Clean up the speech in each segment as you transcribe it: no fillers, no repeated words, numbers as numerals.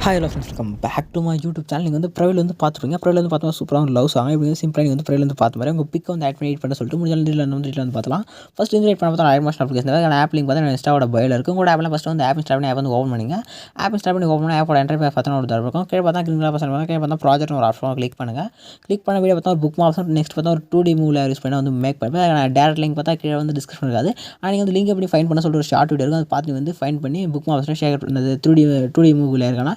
Hi hello friends, welcome back to my YouTube channel. நீங்கள் வந்து ப்ரைவில் வந்து பார்த்துருப்பீங்க. ப்ரைவில் வந்து பார்த்தோம்னா சூப்பராக லவ் சாங் இப்படி வந்து சிம்பிளாக வந்து ப்ரைவில் வந்து பார்த்த மாதிரி உங்கள் பிக்கை வந்து ஆட் பண்ணி எடிட் பண்ண சொல்லிட்டு முடிஞ்சாலும் வந்து பார்க்கலாம். ஃபஸ்ட் வந்து எடிட் பண்ண பார்த்தா ad master application app link பார்த்தா இன்ஸ்டாவோட பயோவில் இருக்கும். உங்களோட ஆப்பில் ஃபஸ்ட்டு வந்து ஆப் இன்ஸ்டால் பண்ணி ஆப் வந்து ஓப்பன் பண்ணிங்க. ஆப் இன்ஸ்டால் பண்ணி ஓப்பன் பண்ணி ஆப்போட என்ட்ரி பார்த்தா ஒரு தடவை இருக்கும். கீழே பார்த்தா கிரீன் கலர் பசங்க கீழே பார்த்தா ப்ராஜெக்ட் ஒரு ஆப்ஷன் கிளிக் பண்ணுங்கள். கிளிக் பண்ண வீடியோ பார்த்தா ஒரு புக் ஆப்ஷன், நெக்ஸ்ட் பார்த்தா ஒரு 2D மூவில் யூஸ் பண்ணி வந்து மேக் பண்ணுவேன். டேரக்ட் லிங்க் பார்த்தா கீழே வந்து டிஸ்கிரிப்ஷன் இருக்காது. ஆனால் நீங்கள் வந்து லிங்க் எப்படி ஃபைன் பண்ண சொல்லிட்டு ஒரு ஷார்ட் வீடியோ இருக்கும். அதை பார்த்து வந்து ஃபைன் பண்ணி புக் ஆப்ஷன் ஷேர் பண்ணது 2D மூவியில் இருக்கானா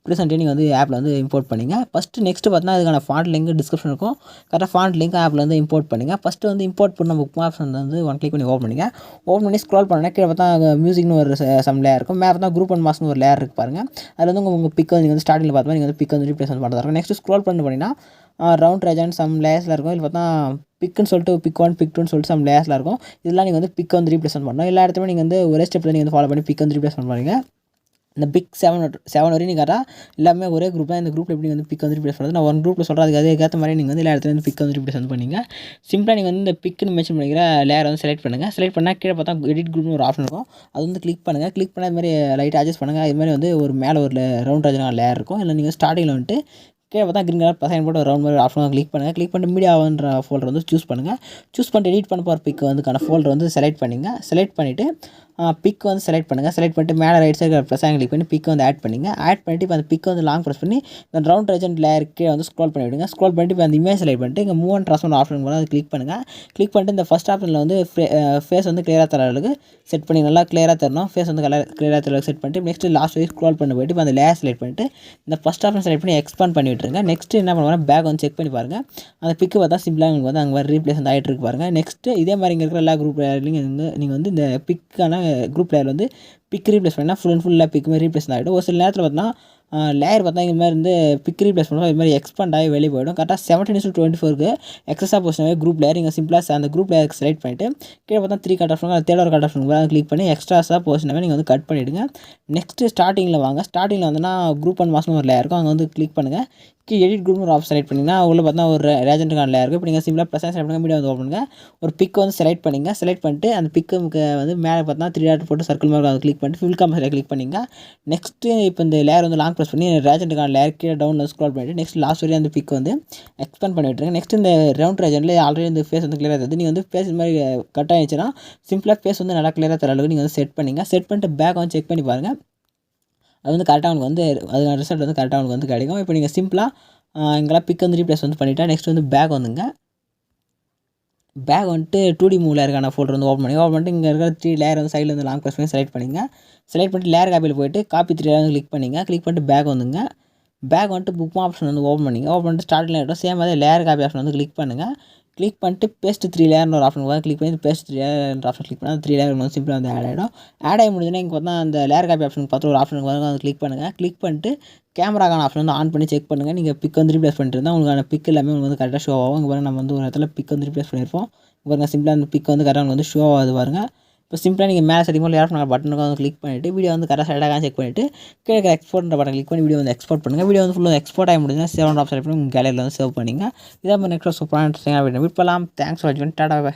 ப்ரெசென்ட் நீங்கள் வந்து ஆப்பில் வந்து இம்போர்ட் பண்ணிங்க. ஃபஸ்ட்டு நெக்ஸ்ட்டு பார்த்தீங்கன்னா அதுக்கான ஃபாண்ட் லிங்க் டிஸ்கிரிப்ஷன் இருக்கும். கரெக்டாக ஃபாண்ட் லிங்க் ஆப்பில் வந்து இம்போர்ட் பண்ணுங்கள். ஃபஸ்ட்டு வந்து இம்போர்ட் பண்ண புக் ஆப்ஷன் வந்து ஒன் கிளிக் பண்ணி ஓப்பன் பண்ணிங்க. ஓப்பன் பண்ணி ஸ்க்ரோல் பண்ணால் கீழே பார்த்தா மியூசிக்னு ஒரு சம் லேயர் இருக்கும். மேலே பார்த்தா குரூப் அண்ட் மாஸ்னு ஒரு லேயர் இருக்குது பாருங்கள். அதில் வந்து உங்கள் பிக் வந்து நீங்கள் வந்து ஸ்டார்டிங்கில் பார்த்தா நீங்கள் வந்து பிக் வந்து ரீப்ளேஸ் பண்ணுறதா இருக்கும். நெக்ஸ்ட் ஸ்க்ரோல் பண்ணிங்கன்னா ரவுண்ட் ரேஜன் சம் லேயர்ஸில் இருக்கும். இதில் பார்த்தா பிக்குன்னு சொல்லிட்டு பிக் 1 பிக் 2ன்னு சொல்லிட்டு சம் லேயர்ஸில் இருக்கும். இதெல்லாம் நீங்கள் வந்து பிக் வந்து ரீப்ளேஸ்மெண்ட் பண்ணணும். எல்லா இடத்துலையும் நீங்கள் வந்து ஒரே ஸ்டெப்பில் நீங்கள் வந்து ஃபாலோ பண்ணி பிக் வந்து ரீப்ளேஸ்மெண்ட் பண்ணுறீங்க. இந்த பிக் 7 வரையும் நீங்கள் எல்லாமே ஒரே குரூப் தான். இந்த குரூப்பில் எப்படி வந்து பிக் வந்து ரீப்ளேஸ் பண்ணுறது நான் ஒன் குரூப்பில் சொல்கிறேன். அதுக்கேற்ற மாதிரி நீங்கள் வந்து எல்லா இடத்துல வந்து பிக் வந்து ரீப்ளேஸ் வந்து பண்ணிங்க. சிம்பிளாக நீங்கள் வந்து இந்த பிக்குன்னு மென்ஷன் பண்ணிக்கிற லேயர் வந்து செலக்ட் பண்ணுங்கள். செலக்ட் பண்ணால் கீழே பார்த்தா எடிட் குரூப்னு ஒரு ஆப்ஷன் இருக்கும். அது வந்து கிளிக் பண்ணுங்கள். கிளிக் பண்ண அது மாதிரி லைட்டாக அட்ஜஸ்ட் பண்ணுங்கள். இது மாதிரி வந்து ஒரு மேலே ஒரு ரவுண்ட் ரஜனாக லேயர் இருக்கும். இல்லை நீங்கள் ஸ்டார்டிங்கில் வந்துட்டு கீழே பார்த்தா கிரீன் கலர் பசங்க போட்டு ஒரு ரவுண்ட் மாதிரி ஆப்ஷன் கிளிக் பண்ணுங்கள். கிளிக் பண்ணிட்டு மீடியான்ற ஃபோல்டர் வந்து சூஸ் பண்ணுங்கள். சூஸ் பண்ணிட்டு எடிட் பண்ண போகிற பிக் வந்துக்கான ஃபோல்டர் வந்து செலக்ட் பண்ணிங்க. செலக்ட் பண்ணிவிட்டு பிக் வந்து செலக்ட் பண்ணுங்கள். செலக்ட் பண்ணிட்டு மேலே ரைட் சைடு ப்ளஸ் கிளிக் பண்ணி பிக் வந்து ஆட் பண்ணிங்க. ஆட் பண்ணிட்டு இப்போ அந்த பிக் வந்து லாங் ப்ரெஸ் பண்ணி இந்த ரவுண்ட் ரேஜன் லேயர் கீழே வந்து ஸ்க்ரோல் பண்ணி விடுங்க. ஸ்க்ரோல் பண்ணிட்டு இப்போ அந்த இமேஜ் செலக்ட் பண்ணிட்டு இங்கே மூவ் அண்ட் ட்ரான்ஸ்ஃபார்ம் ஆப்ஷன் போல அது கிளிக் பண்ணுங்கள். கிளிக் பண்ணிட்டு இந்த ஃபஸ்ட் ஆப்ஷனில் வந்து ஃபேஸ் வந்து கிளியராக தர அளவுக்கு செட் பண்ணி நல்லா கிளியராக தரணும். ஃபேஸ் வந்து கிளியராக தர அளவுக்கு செட் பண்ணிட்டு நெக்ஸ்ட் லாஸ்ட் வரைக்கும் ஸ்க்ரோல் பண்ணி போய்ட்டு இப்போ அந்த லேயர் செலக்ட் பண்ணிட்டு இந்த ஃபஸ்ட் ஆப்ஷன் செலக்ட் பண்ணி எக்ஸ்பாண்ட் பண்ணி விட்டுருங்க. நெக்ஸ்ட் என்ன பண்ணுவாங்க பேக் வந்து செக் பண்ணி பாருங்கள். அந்த பிக்கு பார்த்தா சிம்பிளாக உங்களுக்கு வந்து அங்கே ரீப்ளேஸ் வந்து ஆகிட்டு இருக்கு பாருங்கள். நெக்ஸ்ட்டு இதே மாதிரி இங்கே இருக்கிற எல்லா குரூப் லேயர்லையும் நீங்கள் வந்து இந்த பிக்கான குரூப் லேயர் வந்து பிக் ரீப்ளேஸ் பண்ணால் ஃபுல்லாக பிக் மாதிரி ரீப்ளேஸ் ஆகிடும். ஒரு சில நேரத்தில் பார்த்தீங்கன்னா லேயர் பார்த்தா இந்த மாதிரி வந்து பிக் ரீப்ளேஸ் பண்ணுவோம். இது மாதிரி எக்ஸ்பேண்ட் ஆகி வெளியே போய்டும். கரெக்டாக 17:24 எக்ஸஸாக போச்சுனாவே குரூப் லேயர் நீங்கள் சிம்பிளாக அந்த குரூப் லேயருக்கு செலக்ட் பண்ணிவிட்டு கீழே பார்த்தா 3 கட் ஆப்ஷன் அது தேர்ட் கட் ஆப்ஷன் கிளிக் பண்ணி எக்ஸ்ட்ராஸாக போச்சுனாவே நீங்கள் வந்து கட் பண்ணிவிடுங்க. நெக்ஸ்ட்டு ஸ்டார்டிங்கில் வாங்க. ஸ்டார்டிங்கில் வந்துன்னா குரூப் அண்ட் மாஸ்னு ஒரு லேயர் இருக்கும். அங்கே வந்து கிளிக் பண்ணுங்கள். எடிட் குரூப்னு ஒரு ஆப்ஷன் செலக்ட் பண்ணிங்கன்னா உள்ள பார்த்தா ஒரு ரேஜென்ட்டுக்கான லேயர் இருக்கும். இப்போ நீங்கள் சிம்பிளாக ப்ளஸ் செலக்ட் பண்ணுங்கள். மீடியா வந்து ஓப்பன் பண்ணுங்கள். ஒரு பிக் வந்து செலக்ட் பண்ணிங்க. செலக்ட் பண்ணிட்டு அந்த பிக்கு வந்து மேலே பார்த்தா 3 டாட் போட்டு சர்க்கிள் மாதிரி அதை கிளிக் பண்ணிட்டு ஃபில் காம்பஸில் கிளிக் பண்ணிங்க. நெக்ஸ்ட்டு இப்போ இந்த லேயர் வந்து லாங் ப்ரெஸ் பண்ணி ரேஜென்ட்டுக்கான லேயர் கீழே டவுனில் ஸ்க்ரோல் பண்ணிவிட்டு நெக்ஸ்ட் லாஸ்ட் வரையும் அந்த பிக் வந்து எக்ஸ்பேண்ட் பண்ணி விட்டுருங்க. நெக்ஸ்ட் இந்த ரவுண்ட் ரேஜென்ட்டில் ஆல்ரெடி இந்த ஃபேஸ் வந்து கிளியராக தருது. நீங்கள் வந்து ஃபேஸ் இது மாதிரி கட் ஆகிடுச்சுன்னா சிம்பிளாக ஃபேஸ் வந்து நல்லா கிளியராக தர அளவுக்கு நீங்கள் வந்து செட் பண்ணிங்க. செட் பண்ணிட்டு பேக் வந்து செக் பண்ணி பாருங்கள். அது வந்து கரெக்டாக உங்களுக்கு வந்து அதுக்கான ரிசல்ட் வந்து கரெக்டாக உங்களுக்கு வந்து கிடைக்கும். இப்போ நீங்கள் சிம்பிளாக இங்கெல்லாம் பிக் வந்து ரீப்ளேஸ் வந்து பண்ணிவிட்டா நெக்ஸ்ட் வந்து பேக் வந்துங்க. பேக் வந்துட்டு 2D மூவில் இருக்கான ஃபோல்டர் வந்து ஓப்பன் பண்ணிட்டு இங்கே இருக்கிற 3 லேயர் வந்து சைடில் வந்து லாங் ப்ரெஸ் பண்ணி செலக்ட் பண்ணிங்க. செலக்ட் பண்ணிட்டு லேயர் காப்பியில் போய்ட்டு காப்பி 3 லேயர் வந்து கிளிக் பண்ணிங்க. கிளிக் பண்ணிட்டு பேக் வந்துங்க. பேக் வந்துட்டு புக் ஆப்ஷன் வந்து ஓப்பன் பண்ணிங்க. ஓப்பன் பண்ணிட்டு ஸ்டார்டிங்கில் இருக்கும் சேம் அதே லேயர் காப்பி ஆப்ஷன் வந்து கிளிக் பண்ணுங்கள். கிளிக் பண்ணிட்டு பேஸ்ட் 3 லேயர்னு ஒரு ஆப்ஷன் கிளிக் பண்ணி பேஸ்ட் 3 லேயர் ஆப்ஷன் கிளிக் பண்ணால் 3 லேயர் வந்து சிம்பிளாக வந்து ஆட் ஆகிடும். ஆட் ஆகி முடிஞ்சுன்னா இங்கே பார்த்தா அந்த லேயர் காப்பி ஆப்ஷன் பார்த்து ஒரு ஆப்ஷனுக்கு வந்து அதை கிளிக் பண்ணுங்கள். கிளிக் பண்ணிட்டு கேமராக்கான ஆப்ஷன் வந்து ஆன் பண்ணி செக் பண்ணுங்கள். நீங்கள் பிக் வந்து ரீப்ளேஸ் பண்ணிட்டு இருந்தால் உங்களுக்கான பிக் எல்லாமே உங்களுக்கு வந்து கரெக்டாக ஷோ ஆகும். இங்கே பாருங்கள் நம்ம வந்து ஒரு இடத்துல பிக் வந்து ரீப்ளேஸ் பண்ணியிருப்போம். பாருங்கள் சிம்பிளாக அந்த பிக் வந்து கரெக்டாக வந்து ஷோ ஆகுது பாருங்கள். இப்போ சிம்பிளாக நீங்கள் மேலே செட்டிங் போல் ஏர் பட்டனுக்கு வந்து கிளிக் பண்ணிவிட்டு வீடியோ வந்து கரெக்டாக சைடாக செக் பண்ணிவிட்டு கீழே எக்ஸ்போர்ட் பட்டன் கிளிக் பண்ணி வீடியோ வந்து எக்ஸ்போர்ட் பண்ணுங்கள். வீடியோ வந்து ஃபுல்லாக எக்ஸ்போர்ட் ஆகி முடிஞ்சால் சேவ் ஆப்ஷன் பண்ணி உங்கள் கேலரியில் வந்து சேவ் பண்ணிங்க. இதை மாதிரி நெக்ஸ்ட் சூப்பராக இன்ட்ரெஸ்டிங்காக வீடியோ மீட் பண்ணலாம். தேங்க்ஸ் ஃபார் வாட்சிங். Tata bye.